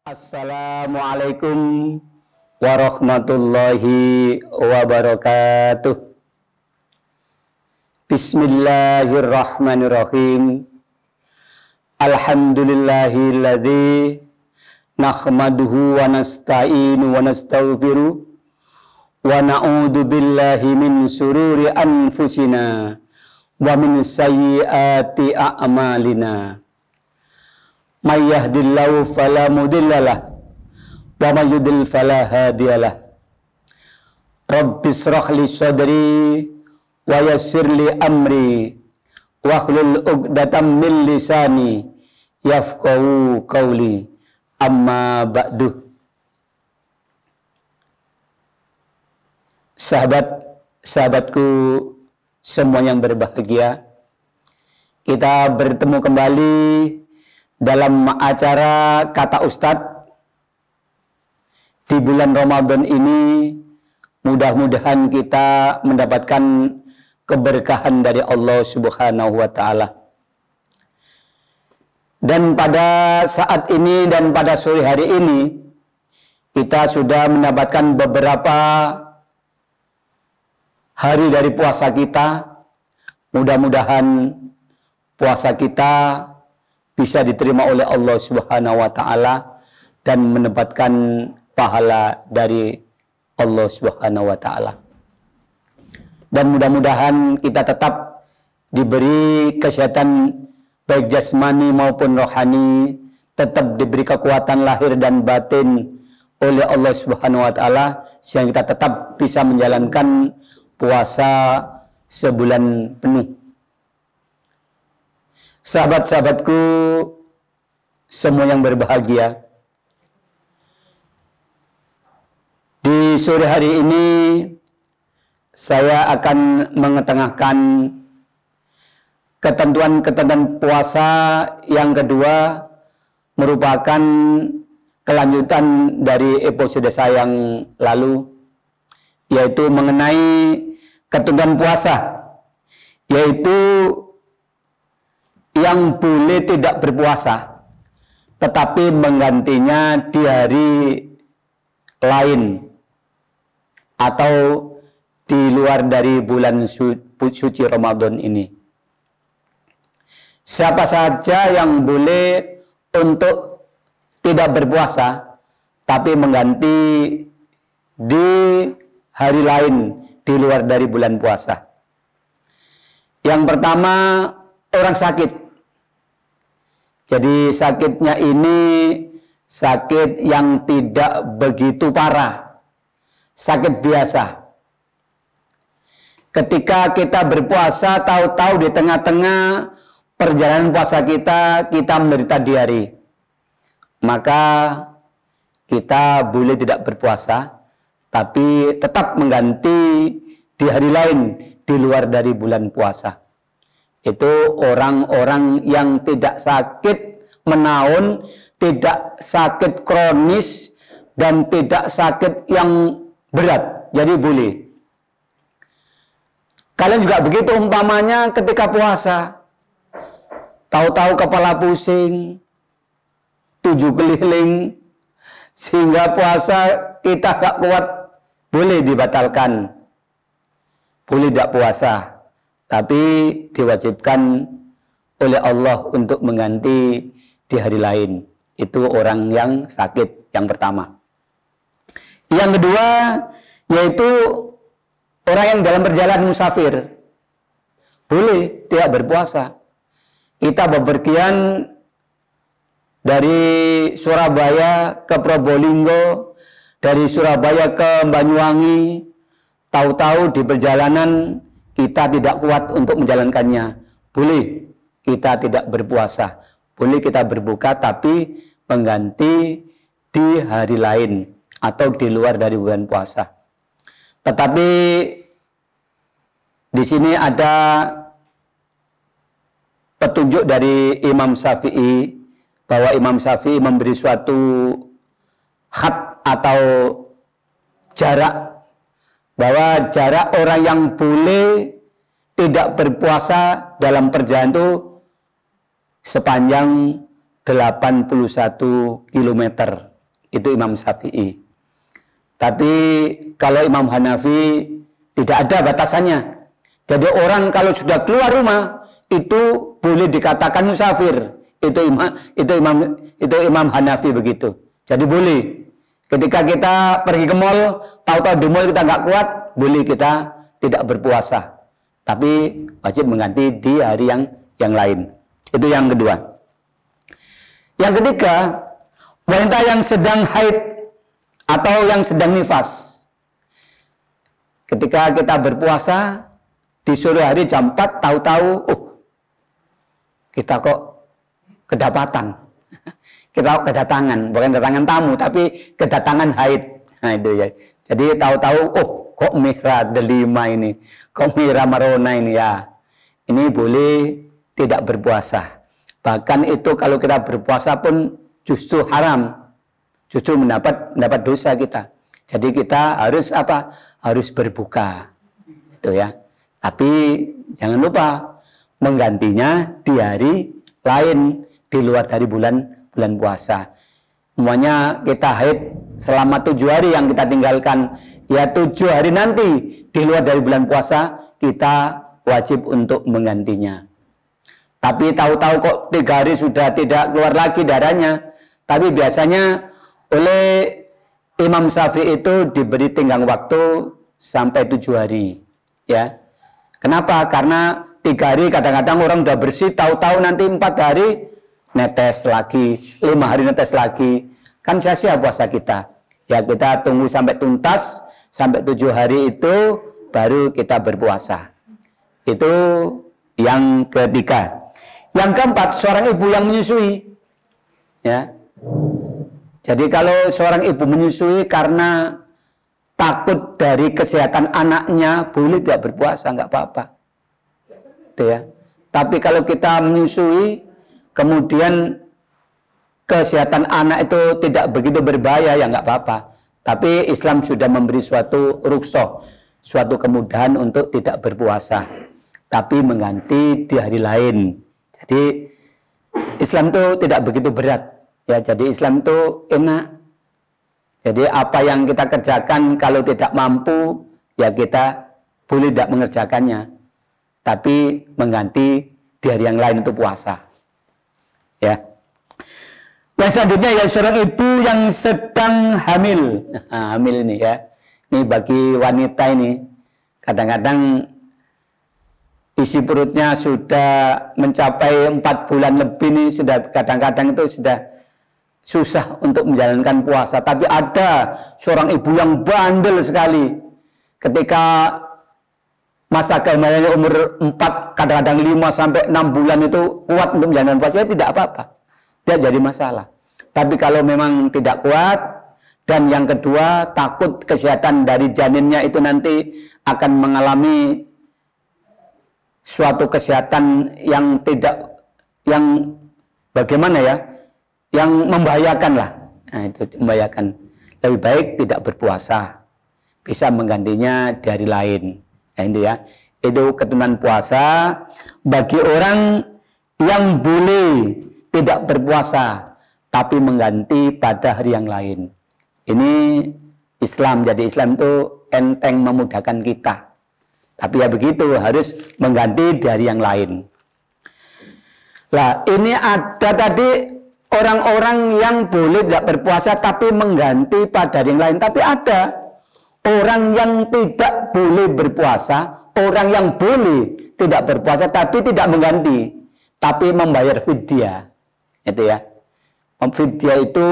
Assalamualaikum warahmatullahi wabarakatuh. Bismillahirrahmanirrahim. Alhamdulillahilladzi nahmaduhu wa nasta'inu wa nastaghfiruh wa na'udzu billahi min sururi anfusina wa min sayyiati a'malina. May yahdihillahu fala mudhillalah wa may yudlil fala hadiyalah. Rabbis shrah li sadri wa yassir li amri wahlul 'uqdatam min lisani yafqahu qawli. Amma ba'du. Sahabatku semua yang berbahagia, kita bertemu kembali dalam acara Kata Ustadz di bulan Ramadan ini. Mudah-mudahan kita mendapatkan keberkahan dari Allah Subhanahu wa Ta'ala. Dan pada saat ini dan pada sore hari ini kita sudah mendapatkan beberapa hari dari puasa kita. Mudah-mudahan puasa kita bisa diterima oleh Allah Subhanahu wa Ta'ala dan mendapatkan pahala dari Allah Subhanahu wa Ta'ala. Dan mudah-mudahan kita tetap diberi kesehatan baik jasmani maupun rohani, tetap diberi kekuatan lahir dan batin oleh Allah Subhanahu wa Ta'ala, sehingga kita tetap bisa menjalankan puasa sebulan penuh. Sahabat-sahabatku semua yang berbahagia, di sore hari ini saya akan mengetengahkan ketentuan-ketentuan puasa yang kedua, merupakan kelanjutan dari episode saya yang lalu, yaitu mengenai ketentuan puasa, yaitu yang boleh tidak berpuasa tetapi menggantinya di hari lain atau di luar dari bulan suci Ramadan ini. Siapa saja yang boleh untuk tidak berpuasa tapi mengganti di hari lain di luar dari bulan puasa? Yang pertama, orang sakit. Jadi sakitnya ini sakit yang tidak begitu parah, sakit biasa. Ketika kita berpuasa, tahu-tahu di tengah-tengah perjalanan puasa kita menderita diare, maka kita boleh tidak berpuasa tapi tetap mengganti di hari lain di luar dari bulan puasa. Itu orang-orang yang tidak sakit menaun, tidak sakit kronis, dan tidak sakit yang berat, jadi boleh. Kalian juga begitu, umpamanya ketika puasa tahu-tahu kepala pusing, 7 keliling, sehingga puasa kita gak kuat, boleh dibatalkan, boleh tidak puasa, tapi diwajibkan oleh Allah untuk mengganti di hari lain. Itu orang yang sakit, yang pertama. Yang kedua, yaitu orang yang dalam perjalanan musafir, boleh tidak berpuasa. Kita bepergian dari Surabaya ke Probolinggo, dari Surabaya ke Banyuwangi, tahu-tahu di perjalanan kita tidak kuat untuk menjalankannya. Boleh kita tidak berpuasa, boleh kita berbuka tapi mengganti di hari lain atau di luar dari bulan puasa. Tetapi di sini ada petunjuk dari Imam Syafi'i, bahwa Imam Syafi'i memberi suatu had atau jarak, bahwa jarak orang yang boleh tidak berpuasa dalam perjalanan itu sepanjang 81 km. Itu Imam Syafi'i. Tapi kalau Imam Hanafi tidak ada batasannya. Jadi orang kalau sudah keluar rumah itu boleh dikatakan musafir. Itu Imam Hanafi begitu. Jadi boleh. Ketika kita pergi ke mall, tahu-tahu di mall kita nggak kuat, boleh kita tidak berpuasa. Tapi wajib mengganti di hari yang lain. Itu yang kedua. Yang ketiga, wanita yang sedang haid atau yang sedang nifas. Ketika kita berpuasa di sore hari jam 4, tahu-tahu, kita kok kedapatan. Kita kedatangan, bukan kedatangan tamu, tapi kedatangan haid. Nah itu ya. Jadi tahu-tahu, kok merah delima ini, kok merah marona ini ya. Ini boleh tidak berpuasa. Bahkan itu kalau kita berpuasa pun justru haram, justru mendapat dosa kita. Jadi kita harus apa? Harus berbuka, itu ya. Tapi jangan lupa menggantinya di hari lain di luar dari bulan puasa. Semuanya kita haid selama 7 hari yang kita tinggalkan, ya 7 hari nanti di luar dari bulan puasa kita wajib untuk menggantinya. Tapi tahu-tahu kok 3 hari sudah tidak keluar lagi darahnya. Tapi biasanya oleh Imam Syafi'i itu diberi tenggang waktu sampai 7 hari. Ya, kenapa? Karena 3 hari kadang-kadang orang udah bersih, tahu-tahu nanti 4 hari netes lagi, 5 hari netes lagi, kan sia-sia puasa kita. Ya kita tunggu sampai tuntas, sampai 7 hari itu baru kita berpuasa. Itu yang ketiga. Yang keempat, seorang ibu yang menyusui. Ya. Jadi kalau seorang ibu menyusui karena takut dari kesehatan anaknya, boleh tidak berpuasa, nggak apa-apa. Itu ya. Tapi kalau kita menyusui kemudian kesehatan anak itu tidak begitu berbahaya, ya nggak apa-apa. Tapi Islam sudah memberi suatu rukhsah, suatu kemudahan untuk tidak berpuasa, tapi mengganti di hari lain. Jadi Islam itu tidak begitu berat, ya. Jadi Islam itu enak. Jadi apa yang kita kerjakan kalau tidak mampu, ya kita boleh tidak mengerjakannya, tapi mengganti di hari yang lain itu puasa. Ya. Yang selanjutnya ya seorang ibu yang sedang hamil. Nah, hamil ini ya. Ini bagi wanita ini kadang-kadang isi perutnya sudah mencapai 4 bulan lebih nih, sudah kadang-kadang itu sudah susah untuk menjalankan puasa. Tapi ada seorang ibu yang bandel sekali. Ketika masa kehamilannya umur 4, kadang-kadang 5 sampai 6 bulan itu kuat untuk menjalankan puasa, tidak apa-apa. Tidak jadi masalah. Tapi kalau memang tidak kuat, dan yang kedua takut kesehatan dari janinnya itu nanti akan mengalami suatu kesehatan yang tidak, yang bagaimana ya, yang membahayakan lah. Nah, itu membahayakan. Lebih baik tidak berpuasa, bisa menggantinya di hari lain. Nah, itu ya, itu ketentuan puasa bagi orang yang boleh tidak berpuasa tapi mengganti pada hari yang lain. Ini Islam. Jadi Islam itu enteng memudahkan kita. Tapi ya begitu, harus mengganti di hari yang lain. Nah, ini ada tadi orang-orang yang boleh tidak berpuasa tapi mengganti pada hari yang lain. Tapi ada orang yang tidak boleh berpuasa, orang yang boleh tidak berpuasa tapi tidak mengganti, tapi membayar fidyah. Itu ya. Fidyah itu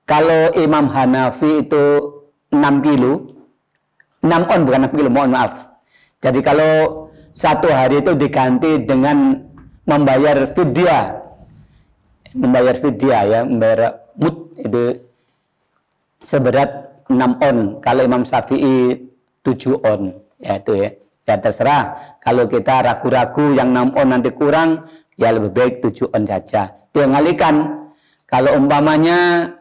kalau Imam Hanafi itu 6 kilo, 6 on bukan 6 kilo, mohon maaf. Jadi kalau 1 hari itu diganti dengan membayar fidyah, ya, membayar mud itu seberat 6 on. Kalau Imam Syafi'i 7 on, ya itu ya. Ya terserah. Kalau kita ragu-ragu yang 6 on nanti kurang, ya lebih baik 7 on saja. Itu yang ngalikan. Kalau umpamanya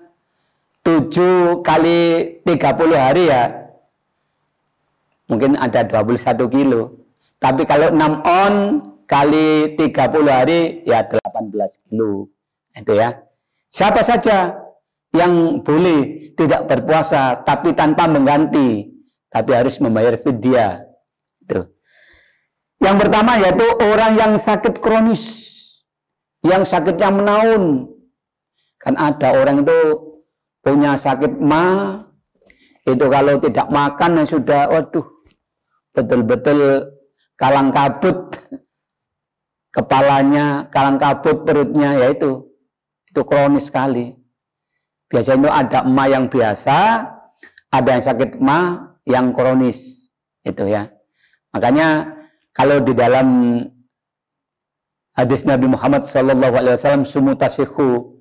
7 kali 30 hari ya, mungkin ada 21 kilo. Tapi kalau 6 on kali 30 hari ya 18 kilo. Itu ya. Siapa saja yang boleh tidak berpuasa tapi tanpa mengganti, tapi harus membayar fidyah. Itu. Yang pertama yaitu orang yang sakit kronis, yang sakitnya menaun. Kan ada orang itu punya sakit ma, itu kalau tidak makan sudah, waduh, betul-betul kalang kabut kepalanya, kalang kabut perutnya, yaitu itu kronis sekali. Biasanya itu ada ma yang biasa, ada yang sakit ma yang kronis, itu ya. Makanya kalau di dalam hadis Nabi Muhammad SAW, sumutasihu,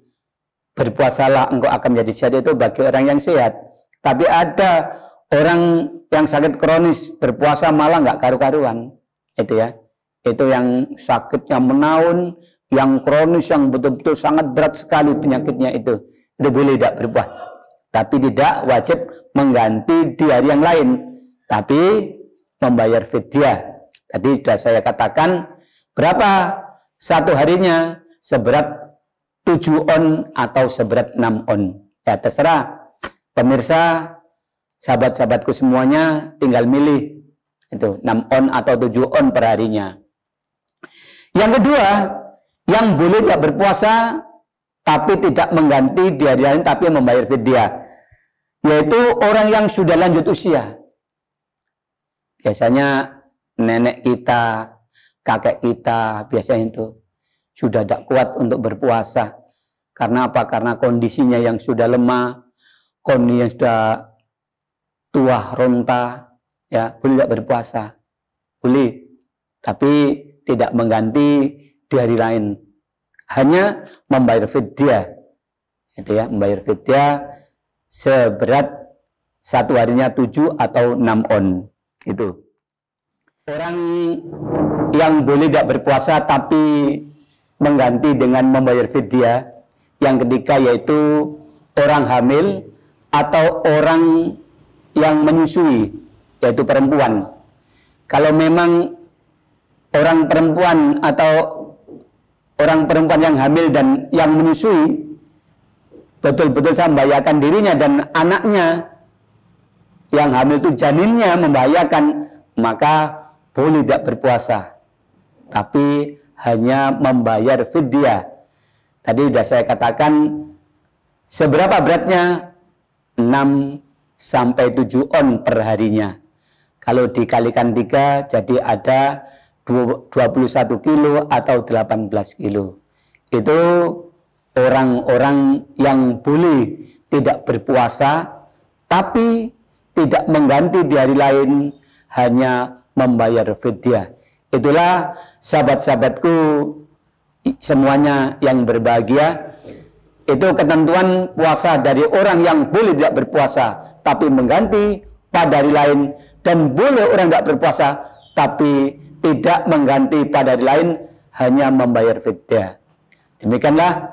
berpuasalah engkau akan menjadi sehat, itu bagi orang yang sehat. Tapi ada orang yang sakit kronis, berpuasa malah nggak karu-karuan, itu ya. Itu yang sakitnya menaun, yang kronis, yang betul-betul sangat berat sekali penyakitnya itu boleh tidak berpuasa. Tapi tidak wajib mengganti di hari yang lain, tapi membayar fidyah. Tadi sudah saya katakan berapa satu harinya, seberat 7 on atau seberat 6 on. Ya terserah pemirsa, sahabat-sahabatku semuanya, tinggal milih itu 6 on atau 7 on per harinya. Yang kedua, yang boleh tidak berpuasa tapi tidak mengganti di hari lain tapi membayar fidyah, yaitu orang yang sudah lanjut usia. Biasanya nenek kita, kakek kita, biasanya itu sudah tidak kuat untuk berpuasa. Karena apa? Karena kondisinya yang sudah lemah, kondisi yang sudah tua, ronta, ya boleh tidak berpuasa. Boleh, tapi tidak mengganti di hari lain. Hanya membayar fidyah. Itu ya, membayar fidyah seberat satu harinya 7 atau 6 on. Itu. Orang yang boleh tidak berpuasa tapi mengganti dengan membayar fidyah, yang ketiga yaitu orang hamil atau orang yang menyusui, yaitu perempuan. Kalau memang orang perempuan atau orang perempuan yang hamil dan yang menyusui betul-betul membahayakan dirinya dan anaknya yang hamil itu janinnya membahayakan, maka boleh tidak berpuasa, tapi hanya membayar fidyah. Tadi sudah saya katakan seberapa beratnya, 6 sampai 7 on per harinya. Kalau dikalikan 3 jadi ada 21 kilo atau 18 kilo. Itu orang-orang yang boleh tidak berpuasa tapi tidak mengganti di hari lain, hanya membayar fidyah. Itulah sahabat-sahabatku semuanya yang berbahagia. Itu ketentuan puasa dari orang yang boleh tidak berpuasa tapi mengganti pada hari lain, dan boleh orang tidak berpuasa tapi tidak mengganti pada hari lain, hanya membayar fidyah. Demikianlah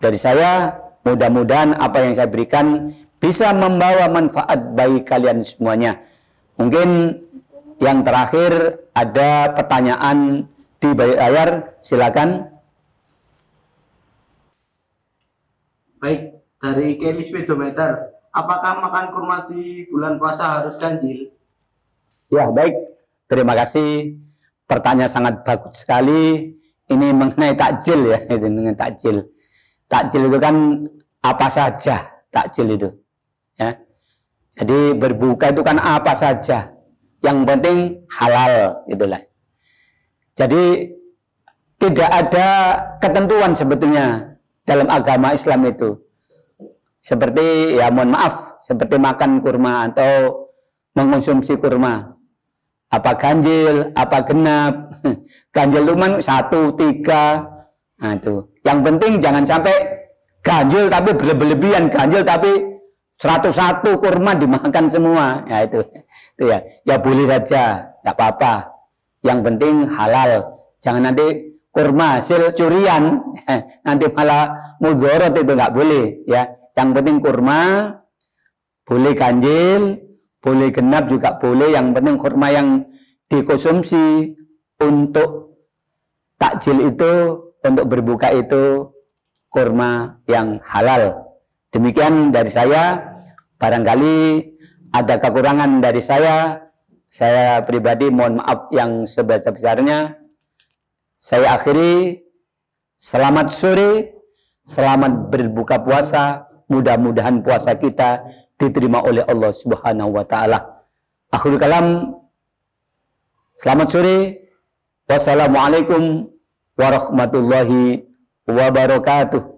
dari saya, mudah-mudahan apa yang saya berikan bisa membawa manfaat bagi kalian semuanya. Mungkin yang terakhir ada pertanyaan di layar, silakan. Baik, dari Kelly Speedometer, apakah makan kurma di bulan puasa harus ganjil? Ya, baik. Terima kasih. Pertanyaan sangat bagus sekali. Ini mengenai takjil ya, itu mengenai takjil. Takjil itu kan apa saja, takjil itu. Ya. Jadi berbuka itu kan apa saja. Yang penting halal, itulah. Jadi tidak ada ketentuan sebetulnya dalam agama Islam itu. Seperti, ya mohon maaf, seperti makan kurma atau mengkonsumsi kurma. Apa ganjil, apa genap. Ganjil itu 1, 3. Nah itu. Yang penting jangan sampai ganjil tapi berlebihan, ganjil tapi 101 kurma dimakan semua. Ya itu ya. Ya boleh saja, tidak apa-apa. Yang penting halal. Jangan nanti kurma hasil curian, nanti malah mudorot, itu nggak boleh. Ya, yang penting kurma boleh ganjil, boleh genap juga boleh. Yang penting kurma yang dikonsumsi untuk takjil itu, untuk berbuka itu kurma yang halal. Demikian dari saya. Barangkali ada kekurangan dari saya pribadi mohon maaf yang sebesar-besarnya. Saya akhiri, selamat sore, selamat berbuka puasa. Mudah-mudahan puasa kita diterima oleh Allah Subhanahu wa taala. Akhirul kalam, selamat sore. Wassalamualaikum warahmatullahi wabarakatuh.